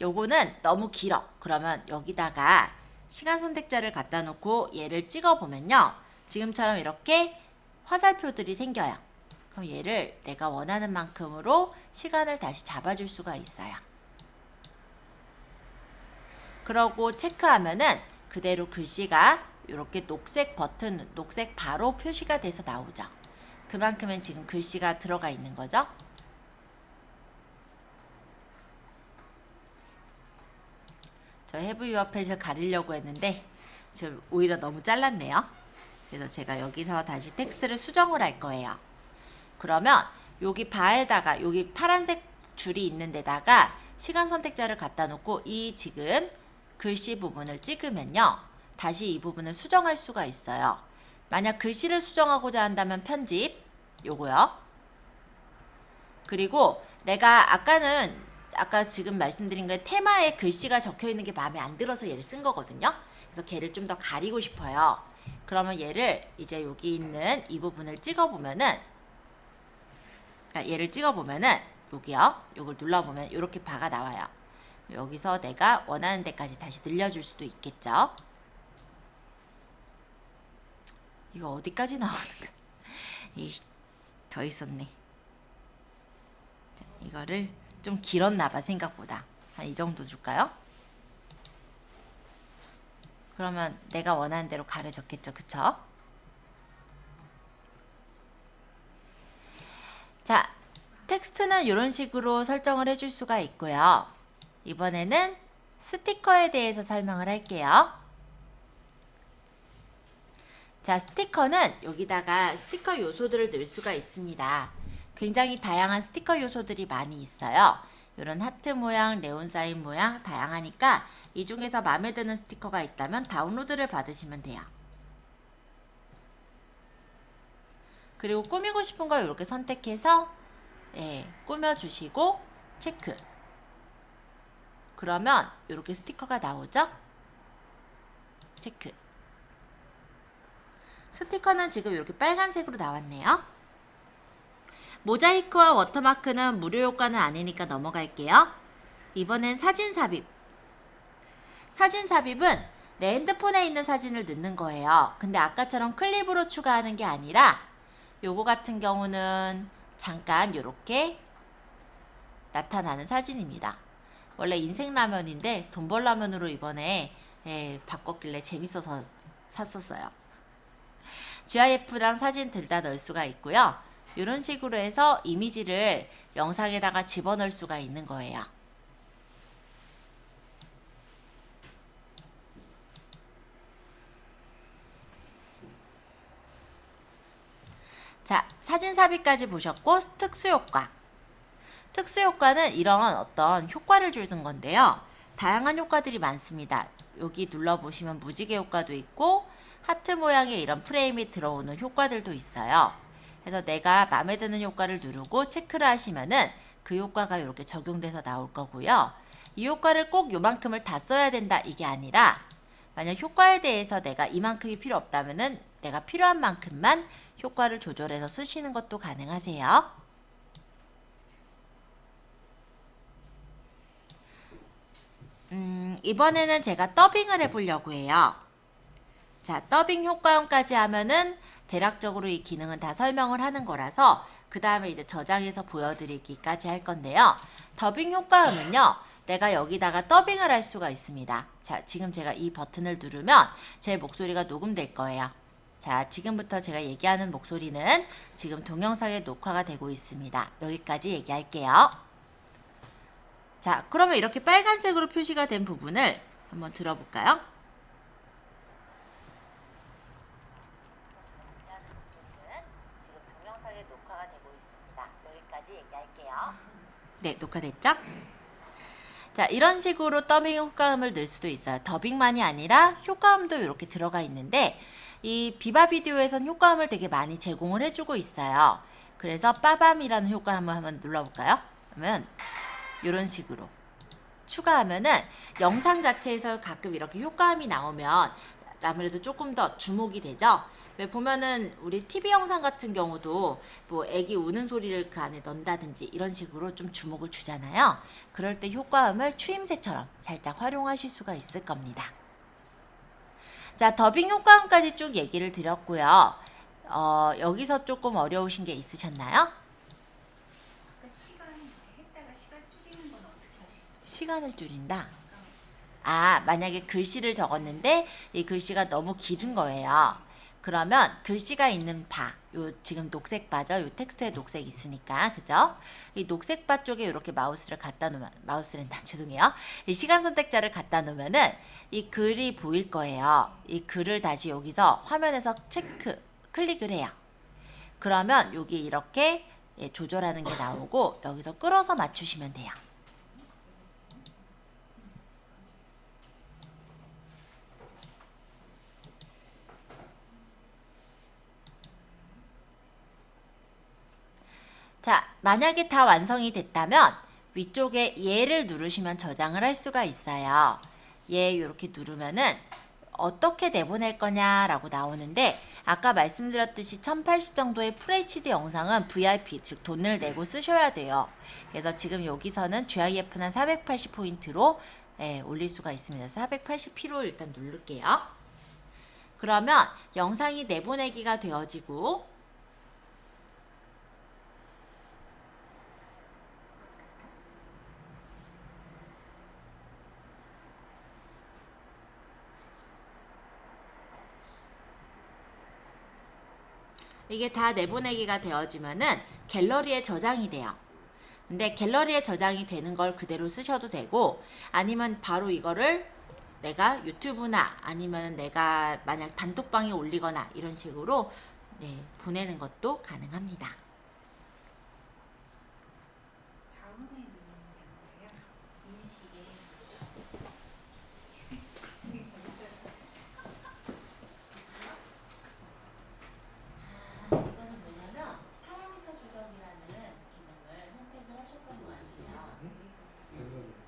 A: 요거는 너무 길어. 그러면 여기다가 시간 선택자를 갖다 놓고 얘를 찍어 보면요, 지금처럼 이렇게 화살표들이 생겨요. 그럼 얘를 내가 원하는 만큼으로 시간을 다시 잡아줄 수가 있어요. 그러고 체크하면은 그대로 글씨가 이렇게 녹색 버튼, 녹색 바로 표시가 돼서 나오죠. 그만큼은 지금 글씨가 들어가 있는 거죠. 저 have your pet을 가리려고 했는데 지금 오히려 너무 잘랐네요. 그래서 제가 여기서 다시 텍스트를 수정을 할 거예요. 그러면 여기 바에다가 여기 파란색 줄이 있는 데다가 시간 선택자를 갖다 놓고 이 지금 글씨 부분을 찍으면요, 다시 이 부분을 수정할 수가 있어요. 만약 글씨를 수정하고자 한다면 편집, 요거요. 그리고 내가 아까 지금 말씀드린 거에 테마에 글씨가 적혀 있는 게 마음에 안 들어서 얘를 쓴 거거든요. 그래서 걔를 좀 더 가리고 싶어요. 그러면 얘를 이제 여기 있는 이 부분을 찍어보면은, 얘를 찍어보면은 여기요, 요걸 눌러보면 이렇게 바가 나와요. 여기서 내가 원하는 데까지 다시 늘려줄 수도 있겠죠. 이거 어디까지 나오는 거야? 더 있었네. 자, 이거를 좀 길었나봐, 생각보다. 한 이 정도 줄까요? 그러면 내가 원하는 대로 가려졌겠죠, 그쵸? 자, 텍스트는 이런 식으로 설정을 해줄 수가 있고요. 이번에는 스티커에 대해서 설명을 할게요. 자, 스티커는 여기다가 스티커 요소들을 넣을 수가 있습니다. 굉장히 다양한 스티커 요소들이 많이 있어요. 이런 하트 모양, 네온 사인 모양 다양하니까 이 중에서 마음에 드는 스티커가 있다면 다운로드를 받으시면 돼요. 그리고 꾸미고 싶은 걸 이렇게 선택해서 꾸며주시고 체크. 그러면 이렇게 스티커가 나오죠? 체크. 스티커는 지금 이렇게 빨간색으로 나왔네요. 모자이크와 워터마크는 무료 효과는 아니니까 넘어갈게요. 이번엔 사진 삽입. 사진 삽입은 내 핸드폰에 있는 사진을 넣는 거예요. 근데 아까처럼 클립으로 추가하는 게 아니라 요거 같은 경우는 잠깐 이렇게 나타나는 사진입니다. 원래 인생라면인데 돈벌라면으로 이번에 바꿨길래 재밌어서 샀었어요. GIF랑 사진 둘 다 넣을 수가 있고요. 이런 식으로 해서 이미지를 영상에다가 집어넣을 수가 있는 거예요. 자, 사진 삽입까지 보셨고 특수효과. 특수효과는 이런 어떤 효과를 주는 건데요. 다양한 효과들이 많습니다. 여기 눌러보시면 무지개 효과도 있고 하트 모양의 이런 프레임이 들어오는 효과들도 있어요. 그래서 내가 마음에 드는 효과를 누르고 체크를 하시면은 그 효과가 이렇게 적용돼서 나올 거고요. 이 효과를 꼭 요만큼을 다 써야 된다 이게 아니라 만약 효과에 대해서 내가 이만큼이 필요 없다면은 내가 필요한 만큼만 효과를 조절해서 쓰시는 것도 가능하세요. 이번에는 제가 더빙을 해보려고 해요. 자, 더빙 효과음까지 하면은 대략적으로 이 기능은 다 설명을 하는 거라서 그 다음에 이제 저장해서 보여드리기까지 할 건데요. 더빙 효과음은요, 내가 여기다가 더빙을 할 수가 있습니다. 자, 지금 제가 이 버튼을 누르면 제 목소리가 녹음될 거예요. 자, 지금부터 제가 얘기하는 목소리는 지금 동영상에 녹화가 되고 있습니다. 여기까지 얘기할게요. 자, 그러면 이렇게 빨간색으로 표시가 된 부분을 한번 들어볼까요? 지금 동영상에 녹화가 되고 있습니다. 여기까지 얘기할게요. 네, 녹화됐죠? 자, 이런 식으로 더빙 효과음을 넣을 수도 있어요. 더빙만이 아니라 효과음도 이렇게 들어가 있는데 이 비바 비디오에선 효과음을 되게 많이 제공을 해주고 있어요. 그래서 빠밤이라는 효과 한번 눌러볼까요? 그러면 이런 식으로 추가하면은 영상 자체에서 가끔 이렇게 효과음이 나오면 아무래도 조금 더 주목이 되죠. 왜 보면은 우리 TV 영상 같은 경우도 뭐 애기 우는 소리를 그 안에 넣는다든지 이런 식으로 좀 주목을 주잖아요. 그럴 때 효과음을 추임새처럼 살짝 활용하실 수가 있을 겁니다. 자, 더빙 효과음까지 쭉 얘기를 드렸고요. 여기서 조금 어려우신 게 있으셨나요?
F: 아까 시간 했다가 시간 줄이는 건 어떻게 하실까요?
A: 시간을 줄인다. 아, 만약에 글씨를 적었는데 이 글씨가 너무 길은 거예요. 그러면 글씨가 있는 바, 요 지금 녹색 바죠? 요 텍스트에 녹색 있으니까, 그죠? 이 녹색 바 쪽에 이렇게 마우스를 갖다 놓으면, 마우스랜다, 죄송해요. 이 시간 선택자를 갖다 놓으면은 이 글이 보일 거예요. 이 글을 다시 여기서 화면에서 클릭을 해요. 그러면 여기 이렇게 조절하는 게 나오고 여기서 끌어서 맞추시면 돼요. 자, 만약에 다 완성이 됐다면 위쪽에 얘를 누르시면 저장을 할 수가 있어요. 얘 이렇게 누르면은 어떻게 내보낼 거냐라고 나오는데 아까 말씀드렸듯이 1080 정도의 FHD 영상은 VIP, 즉 돈을 내고 쓰셔야 돼요. 그래서 지금 여기서는 GIF는 480포인트로 올릴 수가 있습니다. 480p로 일단 누를게요. 그러면 영상이 내보내기가 되어지고 이게 다 내보내기가 되어지면은 갤러리에 저장이 돼요. 근데 갤러리에 저장이 되는 걸 그대로 쓰셔도 되고 아니면 바로 이거를 내가 유튜브나 아니면 내가 만약 단톡방에 올리거나 이런 식으로 보내는 것도 가능합니다.
F: 다음에 누르는 거예요? 인식에
A: 이거는 뭐냐면 파라미터 조정이라는 기능을 선택을 하셨던 것 같아요. 제가 여기서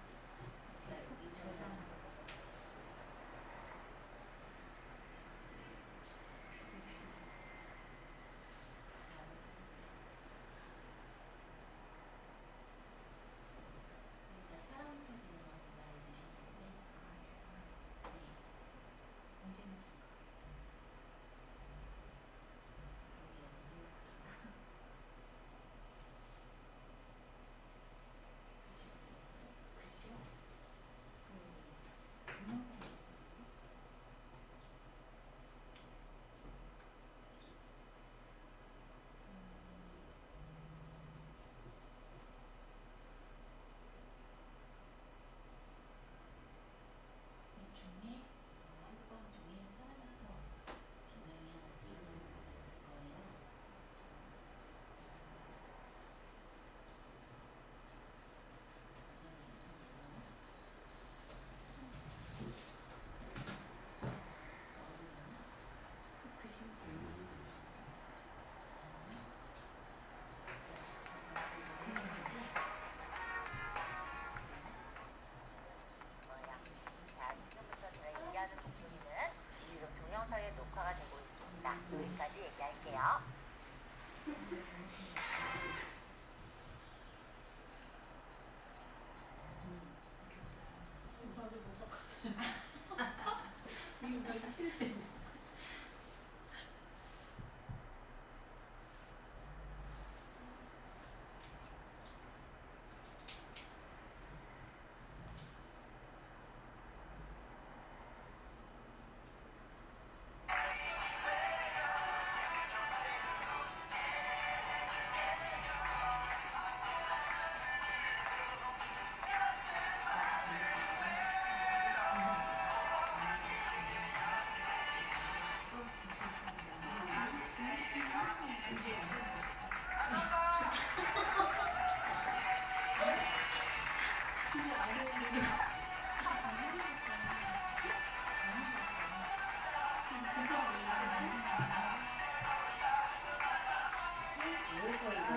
E: 그래서 이거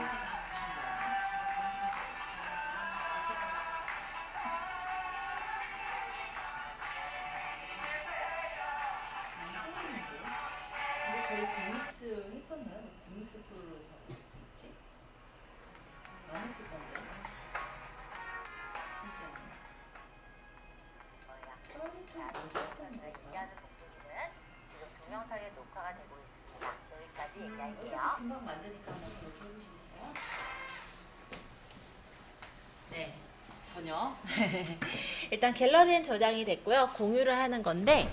G: 근데 저희 빅믹스 했었나요? 빅믹스 프로로 있지? 안 했을 건데.
H: 얘기하는 목소리는 지금 동영상에 녹화가 되고 있습니다. 여기까지 얘기할게요.
G: 어차피 금방 만드니까 한번 그렇게 해보시겠어요?
A: 네, 전혀. 일단 갤러리엔 저장이 됐고요. 공유를 하는 건데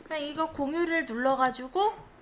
A: 그냥 이거 공유를 눌러가지고